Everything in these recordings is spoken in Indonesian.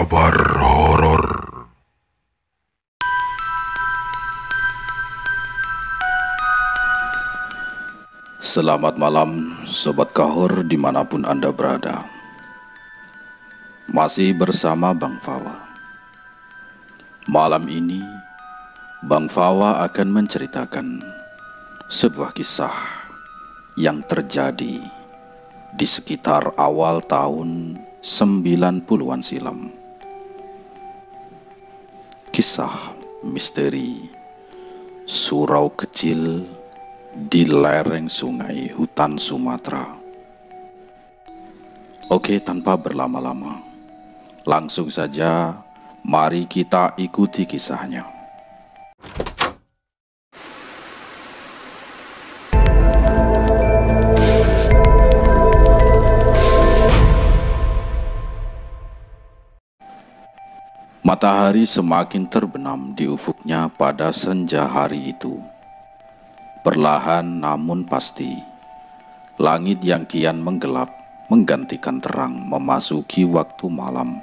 kabar horor. Selamat malam Sobat Kahor dimanapun Anda berada. Masih bersama Bang Fawa. Malam ini Bang Fawa akan menceritakan sebuah kisah yang terjadi di sekitar awal tahun 90-an silam. Kisah misteri surau kecil di lereng sungai hutan Sumatera. Oke, tanpa berlama-lama, langsung saja mari kita ikuti kisahnya. Matahari semakin terbenam di ufuknya pada senja hari itu. Perlahan namun pasti, langit yang kian menggelap menggantikan terang memasuki waktu malam.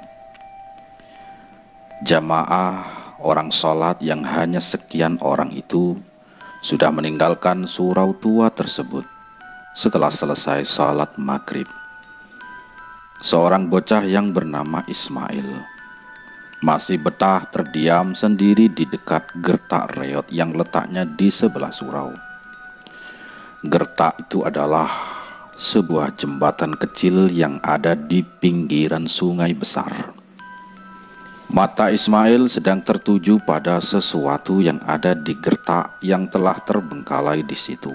Jamaah orang sholat yang hanya sekian orang itu sudah meninggalkan surau tua tersebut setelah selesai sholat maghrib. Seorang bocah yang bernama Ismail masih betah terdiam sendiri di dekat gertak reot yang letaknya di sebelah surau. Gertak itu adalah sebuah jembatan kecil yang ada di pinggiran sungai besar. Mata Ismail sedang tertuju pada sesuatu yang ada di gertak yang telah terbengkalai di situ.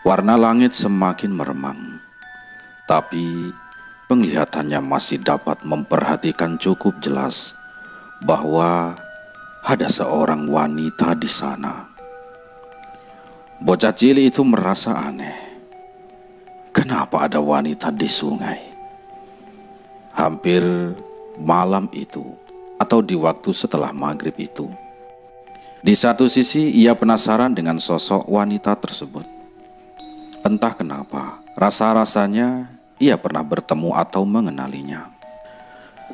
Warna langit semakin meremang, tapi penglihatannya masih dapat memperhatikan cukup jelas bahwa ada seorang wanita di sana. Bocah cilik itu merasa aneh. Kenapa ada wanita di sungai? Hampir malam itu atau di waktu setelah maghrib itu. Di satu sisi ia penasaran dengan sosok wanita tersebut. Entah kenapa, rasa-rasanya ia pernah bertemu atau mengenalinya.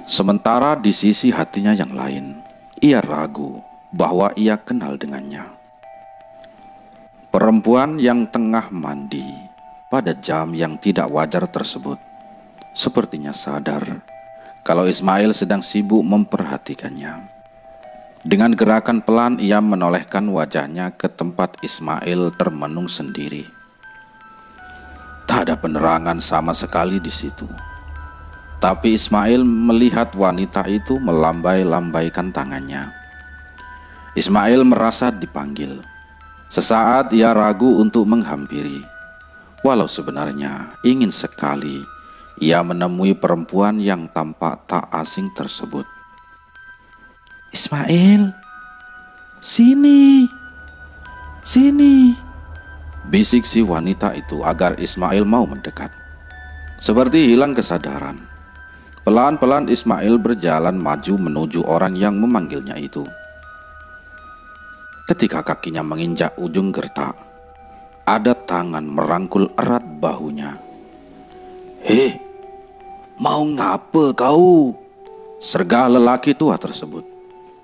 Sementara di sisi hatinya yang lain, ia ragu bahwa ia kenal dengannya. Perempuan yang tengah mandi pada jam yang tidak wajar tersebut sepertinya sadar kalau Ismail sedang sibuk memperhatikannya. Dengan gerakan pelan ia menolehkan wajahnya ke tempat Ismail termenung sendiri. Tak ada penerangan sama sekali di situ. Tapi Ismail melihat wanita itu melambai-lambaikan tangannya. Ismail merasa dipanggil. Sesaat ia ragu untuk menghampiri, walau sebenarnya ingin sekali ia menemui perempuan yang tampak tak asing tersebut. "Ismail, sini, sini," bisik si wanita itu agar Ismail mau mendekat. Seperti hilang kesadaran, pelan-pelan Ismail berjalan maju menuju orang yang memanggilnya itu. Ketika kakinya menginjak ujung gertak, ada tangan merangkul erat bahunya. "Hei, mau ngapa kau?" sergah lelaki tua tersebut.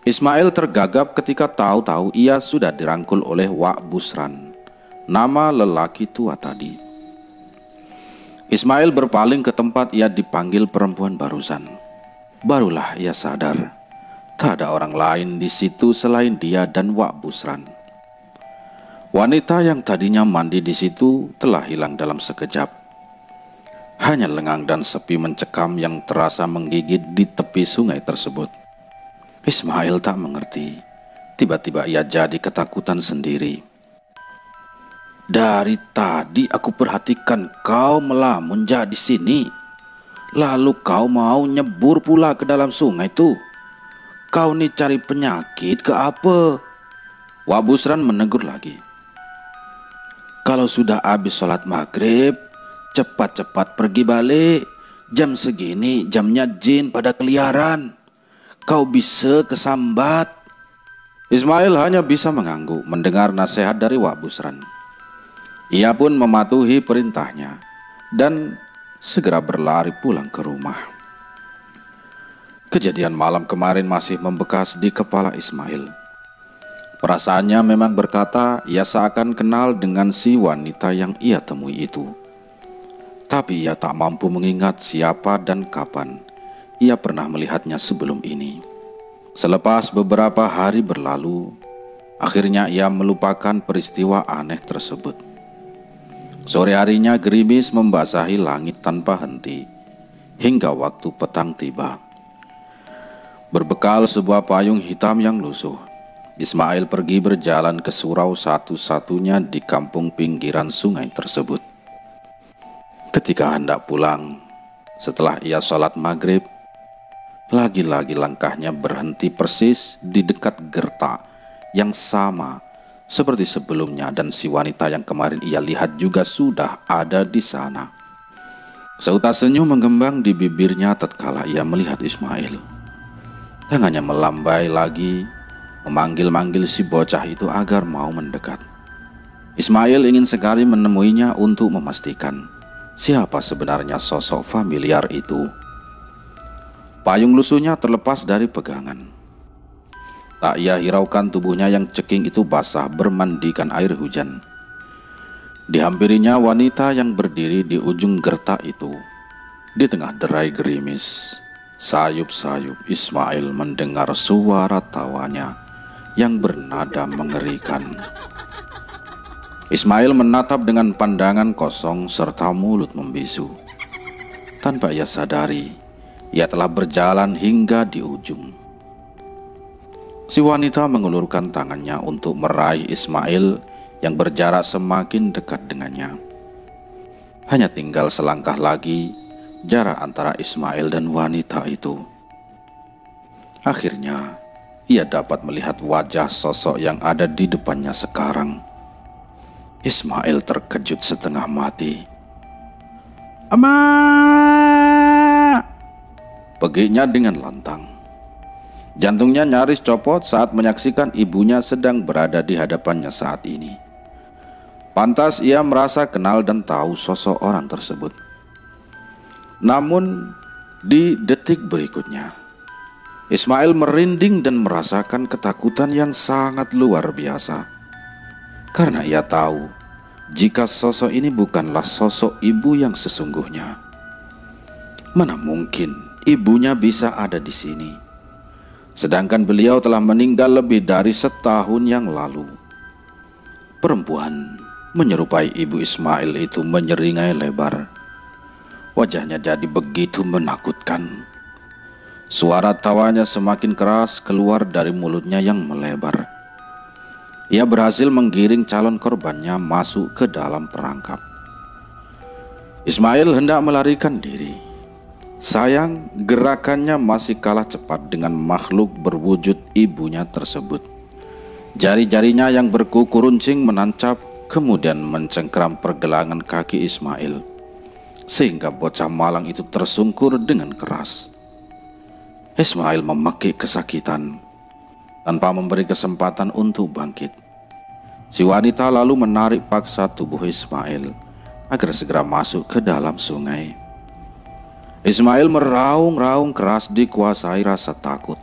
Ismail tergagap ketika tahu-tahu ia sudah dirangkul oleh Wak Busran, nama lelaki tua tadi. Ismail berpaling ke tempat ia dipanggil perempuan barusan. Barulah ia sadar tak ada orang lain di situ selain dia dan Wak Busran. Wanita yang tadinya mandi di situ telah hilang dalam sekejap. Hanya lengang dan sepi mencekam yang terasa menggigit di tepi sungai tersebut. Ismail tak mengerti. Tiba-tiba ia jadi ketakutan sendiri. "Dari tadi aku perhatikan kau melamun di sini. Lalu kau mau nyebur pula ke dalam sungai itu. Kau nih cari penyakit ke apa?" Wak Busran menegur lagi. "Kalau sudah habis sholat maghrib, cepat-cepat pergi balik. Jam segini jamnya jin pada keliaran. Kau bisa kesambat." Ismail hanya bisa mengangguk mendengar nasihat dari Wak Busran. Ia pun mematuhi perintahnya dan segera berlari pulang ke rumah. Kejadian malam kemarin masih membekas di kepala Ismail. Perasaannya memang berkata ia seakan kenal dengan si wanita yang ia temui itu. Tapi ia tak mampu mengingat siapa dan kapan ia pernah melihatnya sebelum ini. Selepas beberapa hari berlalu, akhirnya ia melupakan peristiwa aneh tersebut. Sore harinya gerimis membasahi langit tanpa henti hingga waktu petang tiba. Berbekal sebuah payung hitam yang lusuh, Ismail pergi berjalan ke surau satu-satunya di kampung pinggiran sungai tersebut. Ketika hendak pulang, setelah ia sholat maghrib, lagi-lagi langkahnya berhenti persis di dekat gertak yang sama seperti sebelumnya, dan si wanita yang kemarin ia lihat juga sudah ada di sana. Seutas senyum menggembang di bibirnya tatkala ia melihat Ismail. Tangannya melambai lagi, memanggil-manggil si bocah itu agar mau mendekat. Ismail ingin sekali menemuinya untuk memastikan siapa sebenarnya sosok familiar itu. Payung lusuhnya terlepas dari pegangan. Tak ia hiraukan tubuhnya yang ceking itu basah bermandikan air hujan. Dihampirinya wanita yang berdiri di ujung gertak itu. Di tengah derai gerimis, sayup-sayup Ismail mendengar suara tawanya yang bernada mengerikan. Ismail menatap dengan pandangan kosong serta mulut membisu. Tanpa ia sadari, ia telah berjalan hingga di ujung. Si wanita mengulurkan tangannya untuk meraih Ismail yang berjarak semakin dekat dengannya. Hanya tinggal selangkah lagi jarak antara Ismail dan wanita itu. Akhirnya, ia dapat melihat wajah sosok yang ada di depannya sekarang. Ismail terkejut setengah mati. "Ama!" Pegiknya dengan lantang. Jantungnya nyaris copot saat menyaksikan ibunya sedang berada di hadapannya saat ini. Pantas ia merasa kenal dan tahu sosok orang tersebut. Namun di detik berikutnya, Ismail merinding dan merasakan ketakutan yang sangat luar biasa. Karena ia tahu jika sosok ini bukanlah sosok ibu yang sesungguhnya. Mana mungkin ibunya bisa ada di sini, sedangkan beliau telah meninggal lebih dari setahun yang lalu. Perempuan menyerupai ibu Ismail itu menyeringai lebar. Wajahnya jadi begitu menakutkan. Suara tawanya semakin keras keluar dari mulutnya yang melebar. Ia berhasil menggiring calon korbannya masuk ke dalam perangkap. Ismail hendak melarikan diri. Sayang, gerakannya masih kalah cepat dengan makhluk berwujud ibunya tersebut. Jari-jarinya yang berkuku runcing menancap kemudian mencengkram pergelangan kaki Ismail, sehingga bocah malang itu tersungkur dengan keras. Ismail memekik kesakitan tanpa memberi kesempatan untuk bangkit. Si wanita lalu menarik paksa tubuh Ismail agar segera masuk ke dalam sungai. Ismail meraung-raung keras dikuasai rasa takut.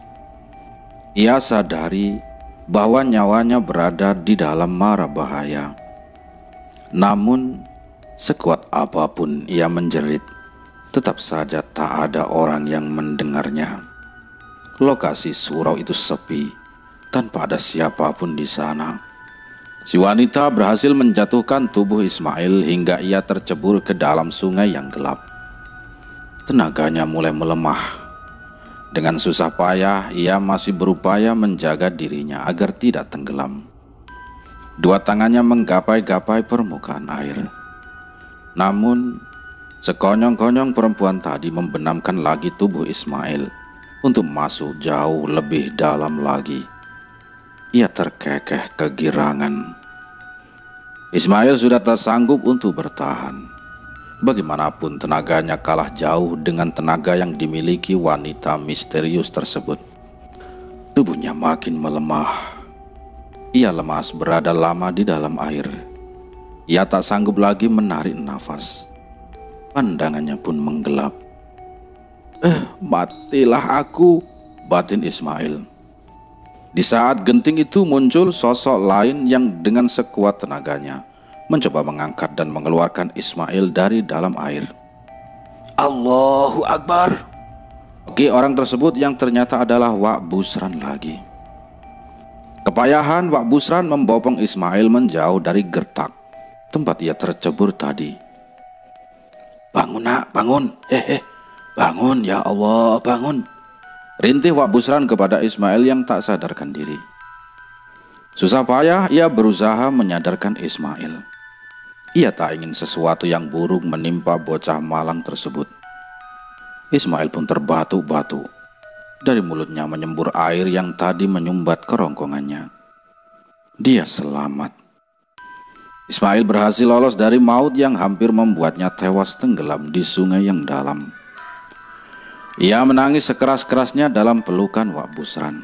Ia sadari bahwa nyawanya berada di dalam mara bahaya. Namun sekuat apapun ia menjerit, tetap saja tak ada orang yang mendengarnya. Lokasi surau itu sepi, tanpa ada siapapun di sana. Si wanita berhasil menjatuhkan tubuh Ismail hingga ia tercebur ke dalam sungai yang gelap. Tenaganya mulai melemah. Dengan susah payah ia masih berupaya menjaga dirinya agar tidak tenggelam. Dua tangannya menggapai-gapai permukaan air. Namun, sekonyong-konyong perempuan tadi membenamkan lagi tubuh Ismail untuk masuk jauh lebih dalam lagi. Ia terkekeh kegirangan. Ismail sudah tak sanggup untuk bertahan. Bagaimanapun tenaganya kalah jauh dengan tenaga yang dimiliki wanita misterius tersebut. Tubuhnya makin melemah. Ia lemas berada lama di dalam air. Ia tak sanggup lagi menarik nafas. Pandangannya pun menggelap. Matilah aku, batin Ismail. Di saat genting itu muncul sosok lain yang dengan sekuat tenaganya mencoba mengangkat dan mengeluarkan Ismail dari dalam air. Allahu Akbar. Oke, orang tersebut yang ternyata adalah Wak Busran lagi. Kepayahan Wak Busran membopong Ismail menjauh dari gertak tempat ia tercebur tadi. Bangun nak, bangun. Bangun ya Allah, bangun. Rintih Wak Busran kepada Ismail yang tak sadarkan diri. Susah payah ia berusaha menyadarkan Ismail. Ia tak ingin sesuatu yang buruk menimpa bocah malang tersebut. Ismail pun terbatuk-batuk. Dari mulutnya menyembur air yang tadi menyumbat kerongkongannya. Dia selamat. Ismail berhasil lolos dari maut yang hampir membuatnya tewas tenggelam di sungai yang dalam. Ia menangis sekeras-kerasnya dalam pelukan Wak Busran.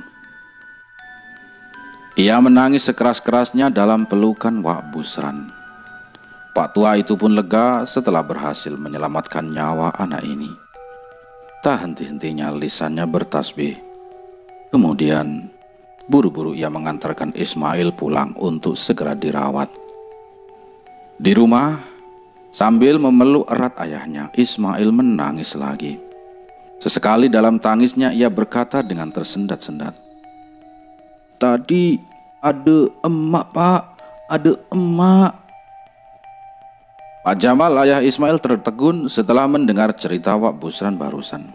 Wak Busran. Pak tua itu pun lega setelah berhasil menyelamatkan nyawa anak ini. Tak henti-hentinya lisannya bertasbih. Kemudian buru-buru ia mengantarkan Ismail pulang untuk segera dirawat. Di rumah, sambil memeluk erat ayahnya, Ismail menangis lagi. Sesekali dalam tangisnya ia berkata dengan tersendat-sendat, "Tadi ada emak, Pak, ada emak." Pak Jamal, ayah Ismail, tertegun setelah mendengar cerita Wak Busran barusan.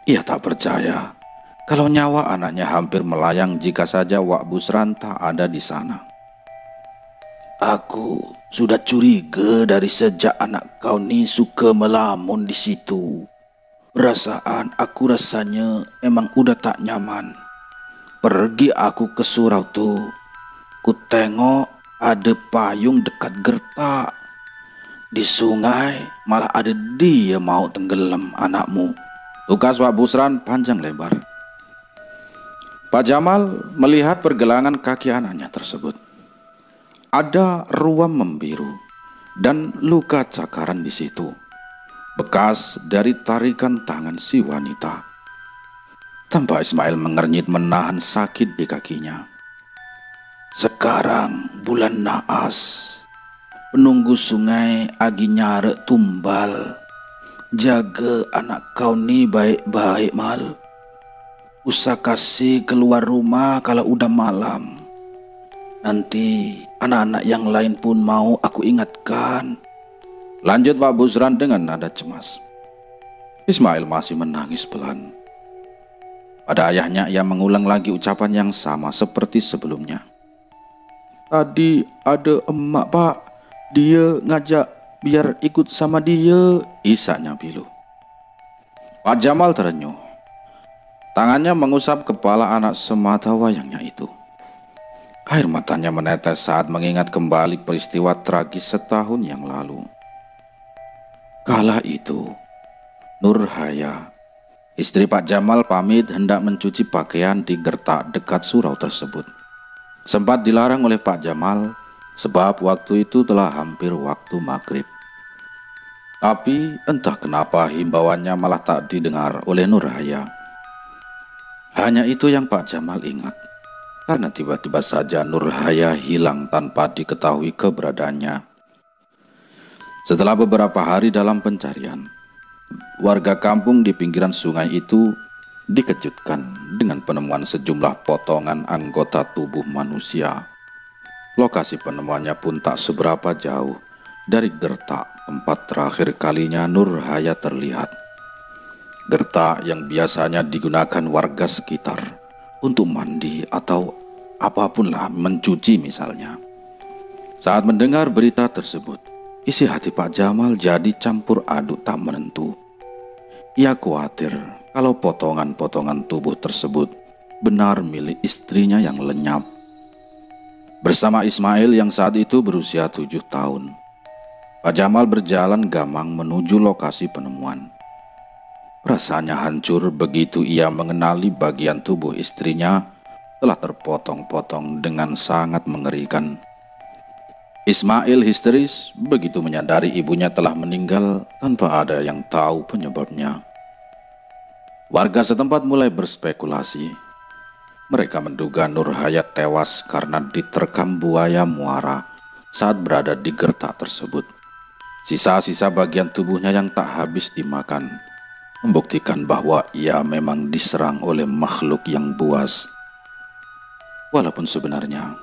Ia tak percaya kalau nyawa anaknya hampir melayang jika saja Wak Busran tak ada di sana. "Aku sudah curiga dari sejak anak kau ni suka melamun di situ. Perasaan aku rasanya emang udah tak nyaman. Pergi aku ke surau tu, ku tengok ada payung dekat gertak. Di sungai malah ada dia mau tenggelam anakmu." Tukas Wak Busran panjang lebar. Pak Jamal melihat pergelangan kaki anaknya tersebut. Ada ruam membiru dan luka cakaran di situ, bekas dari tarikan tangan si wanita. Tanpa Ismail mengernyit menahan sakit di kakinya. "Sekarang bulan naas, penunggu sungai agi nyarek tumbal. Jaga anak kau ni baik-baik mal. Usah kasih keluar rumah kalau udah malam. Nanti anak-anak yang lain pun mau aku ingatkan." Lanjut Wak Busran dengan nada cemas. Ismail masih menangis pelan. Pada ayahnya ia mengulang lagi ucapan yang sama seperti sebelumnya. "Tadi ada emak, Pak. Dia ngajak biar ikut sama dia," isaknya pilu. Pak Jamal terenyuh. Tangannya mengusap kepala anak semata wayangnya itu. Air matanya menetes saat mengingat kembali peristiwa tragis setahun yang lalu. Kala itu, Nurhaya, istri Pak Jamal, pamit hendak mencuci pakaian di gertak dekat surau tersebut. Sempat dilarang oleh Pak Jamal sebab waktu itu telah hampir waktu maghrib. Tapi entah kenapa himbauannya malah tak didengar oleh Nurhaya. Hanya itu yang Pak Jamal ingat, karena tiba-tiba saja Nurhaya hilang tanpa diketahui keberadaannya. Setelah beberapa hari dalam pencarian, warga kampung di pinggiran sungai itu dikejutkan dengan penemuan sejumlah potongan anggota tubuh manusia. Lokasi penemuannya pun tak seberapa jauh dari gertak tempat terakhir kalinya Nurhaya terlihat. Gertak yang biasanya digunakan warga sekitar untuk mandi atau apapunlah, mencuci misalnya. Saat mendengar berita tersebut, isi hati Pak Jamal jadi campur aduk tak menentu. Ia khawatir kalau potongan-potongan tubuh tersebut benar milik istrinya yang lenyap. Bersama Ismail yang saat itu berusia 7 tahun, Pak Jamal berjalan gamang menuju lokasi penemuan. Rasanya hancur begitu ia mengenali bagian tubuh istrinya telah terpotong-potong dengan sangat mengerikan. Ismail histeris begitu menyadari ibunya telah meninggal tanpa ada yang tahu penyebabnya. Warga setempat mulai berspekulasi. Mereka menduga Nur Hayat tewas karena diterkam buaya muara saat berada di gertak tersebut. Sisa-sisa bagian tubuhnya yang tak habis dimakan membuktikan bahwa ia memang diserang oleh makhluk yang buas. Walaupun sebenarnya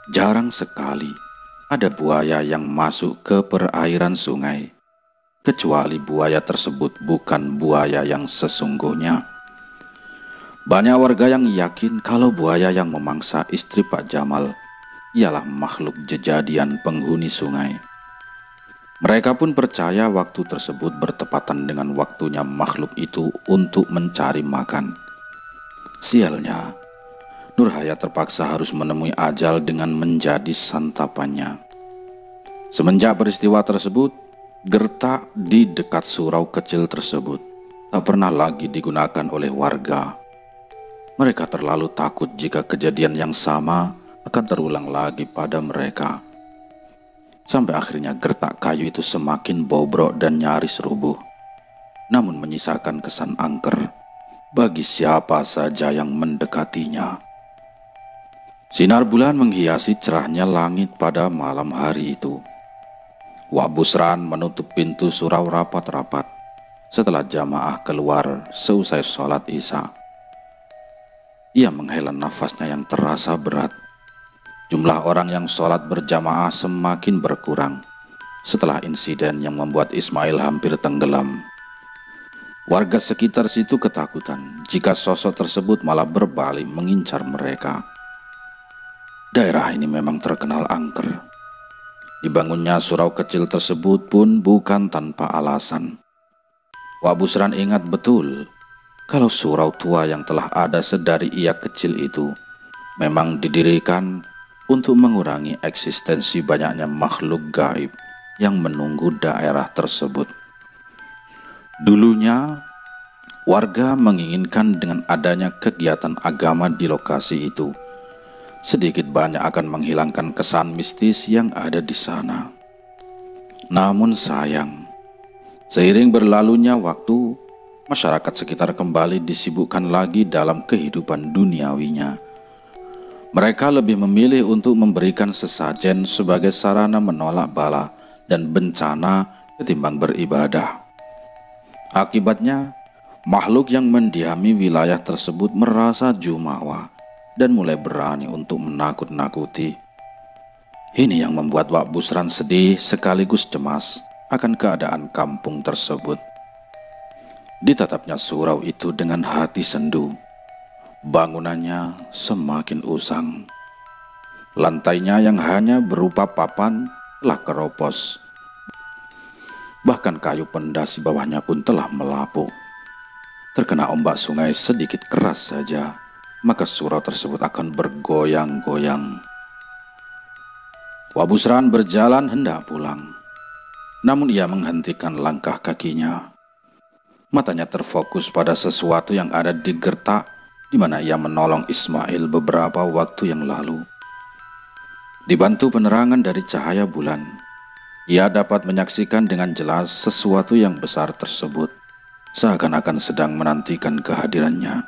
jarang sekali ada buaya yang masuk ke perairan sungai, kecuali buaya tersebut bukan buaya yang sesungguhnya. Banyak warga yang yakin kalau buaya yang memangsa istri Pak Jamal ialah makhluk jejadian penghuni sungai. Mereka pun percaya waktu tersebut bertepatan dengan waktunya makhluk itu untuk mencari makan. Sialnya, Nur Hayat terpaksa harus menemui ajal dengan menjadi santapannya. Semenjak peristiwa tersebut, gertak di dekat surau kecil tersebut tak pernah lagi digunakan oleh warga. Mereka terlalu takut jika kejadian yang sama akan terulang lagi pada mereka. Sampai akhirnya gertak kayu itu semakin bobrok dan nyaris rubuh, namun menyisakan kesan angker bagi siapa saja yang mendekatinya. Sinar bulan menghiasi cerahnya langit pada malam hari itu. Wak Busran menutup pintu surau rapat-rapat setelah jamaah keluar seusai sholat Isya. Ia menghela nafasnya yang terasa berat. Jumlah orang yang sholat berjamaah semakin berkurang setelah insiden yang membuat Ismail hampir tenggelam. Warga sekitar situ ketakutan jika sosok tersebut malah berbalik mengincar mereka. Daerah ini memang terkenal angker. Dibangunnya surau kecil tersebut pun bukan tanpa alasan. Wak Busran ingat betul kalau surau tua yang telah ada sedari ia kecil itu memang didirikan untuk mengurangi eksistensi banyaknya makhluk gaib yang menunggu daerah tersebut. Dulunya, warga menginginkan dengan adanya kegiatan agama di lokasi itu sedikit banyak akan menghilangkan kesan mistis yang ada di sana. Namun sayang, seiring berlalunya waktu, masyarakat sekitar kembali disibukkan lagi dalam kehidupan duniawinya. Mereka lebih memilih untuk memberikan sesajen sebagai sarana menolak bala dan bencana ketimbang beribadah. Akibatnya, makhluk yang mendiami wilayah tersebut merasa jumawa dan mulai berani untuk menakut-nakuti. Ini yang membuat Wak Busran sedih sekaligus cemas akan keadaan kampung tersebut. Ditatapnya surau itu dengan hati sendu. Bangunannya semakin usang. Lantainya yang hanya berupa papan telah keropos. Bahkan kayu pendas di bawahnya pun telah melapuk. Terkena ombak sungai sedikit keras saja, maka surau tersebut akan bergoyang-goyang. Wak Busran berjalan hendak pulang, namun ia menghentikan langkah kakinya. Matanya terfokus pada sesuatu yang ada di gertak di mana ia menolong Ismail beberapa waktu yang lalu. Dibantu penerangan dari cahaya bulan, ia dapat menyaksikan dengan jelas sesuatu yang besar tersebut, seakan-akan sedang menantikan kehadirannya.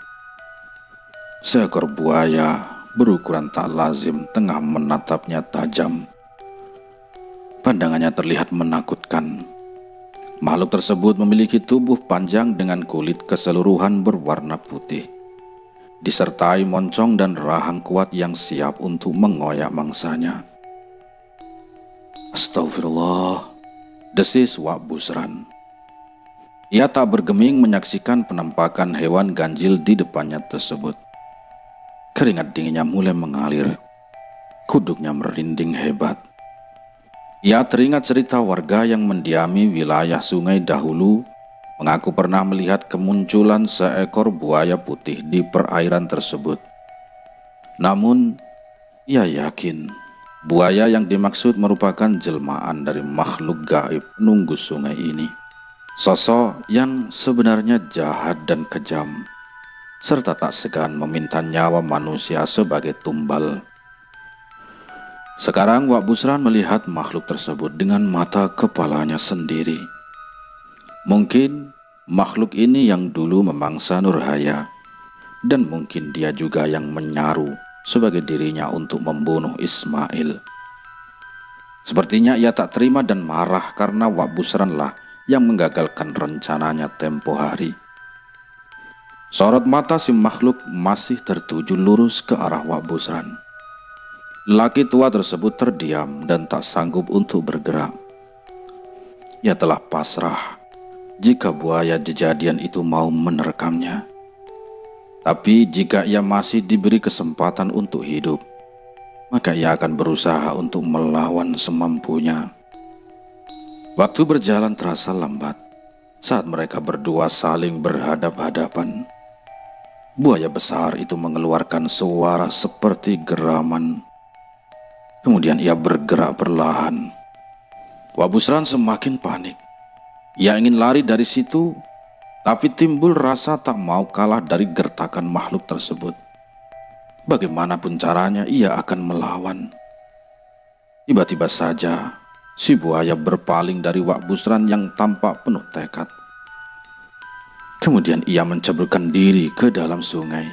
Seekor buaya berukuran tak lazim tengah menatapnya tajam. Pandangannya terlihat menakutkan. Makhluk tersebut memiliki tubuh panjang dengan kulit keseluruhan berwarna putih, disertai moncong dan rahang kuat yang siap untuk mengoyak mangsanya. Astagfirullah, desis Wak Busran. Ia tak bergeming menyaksikan penampakan hewan ganjil di depannya tersebut. Keringat dinginnya mulai mengalir, kuduknya merinding hebat. Ia teringat cerita warga yang mendiami wilayah sungai dahulu mengaku pernah melihat kemunculan seekor buaya putih di perairan tersebut. Namun, ia yakin buaya yang dimaksud merupakan jelmaan dari makhluk gaib penunggu sungai ini. Sosok yang sebenarnya jahat dan kejam, serta tak segan meminta nyawa manusia sebagai tumbal. Sekarang Wak Busran melihat makhluk tersebut dengan mata kepalanya sendiri. Mungkin makhluk ini yang dulu memangsa Nurhaya, dan mungkin dia juga yang menyaru sebagai dirinya untuk membunuh Ismail. Sepertinya ia tak terima dan marah karena Wak Busranlah yang menggagalkan rencananya tempo hari. Sorot mata si makhluk masih tertuju lurus ke arah Wak Busran. Laki tua tersebut terdiam dan tak sanggup untuk bergerak. Ia telah pasrah jika buaya kejadian itu mau menerkamnya. Tapi jika ia masih diberi kesempatan untuk hidup, maka ia akan berusaha untuk melawan semampunya. Waktu berjalan terasa lambat saat mereka berdua saling berhadap-hadapan. Buaya besar itu mengeluarkan suara seperti geraman. Kemudian ia bergerak perlahan. Wak Busran semakin panik. Ia ingin lari dari situ, tapi timbul rasa tak mau kalah dari gertakan makhluk tersebut. Bagaimanapun caranya ia akan melawan. Tiba-tiba saja si buaya berpaling dari Wak Busran yang tampak penuh tekad. Kemudian ia menceburkan diri ke dalam sungai,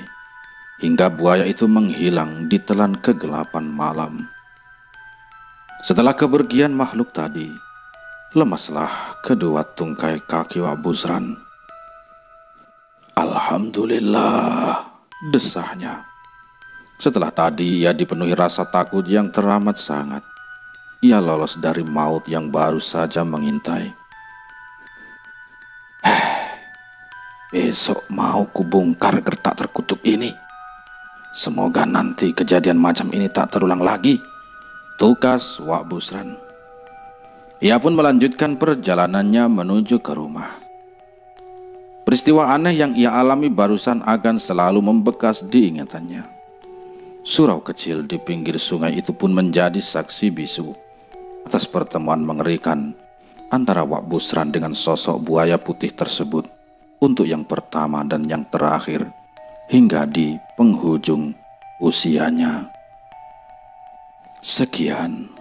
hingga buaya itu menghilang di telan kegelapan malam. Setelah kepergian makhluk tadi, lemaslah kedua tungkai kaki Wak Busran. Alhamdulillah, desahnya. Setelah tadi ia dipenuhi rasa takut yang teramat sangat. Ia lolos dari maut yang baru saja mengintai. Besok mau kubongkar gertak terkutuk ini. Semoga nanti kejadian macam ini tak terulang lagi, tukas Wak Busran. Ia pun melanjutkan perjalanannya menuju ke rumah. Peristiwa aneh yang ia alami barusan akan selalu membekas di ingatannya. Surau kecil di pinggir sungai itu pun menjadi saksi bisu atas pertemuan mengerikan antara Wak Busran dengan sosok buaya putih tersebut untuk yang pertama dan yang terakhir hingga di penghujung usianya. Sekian.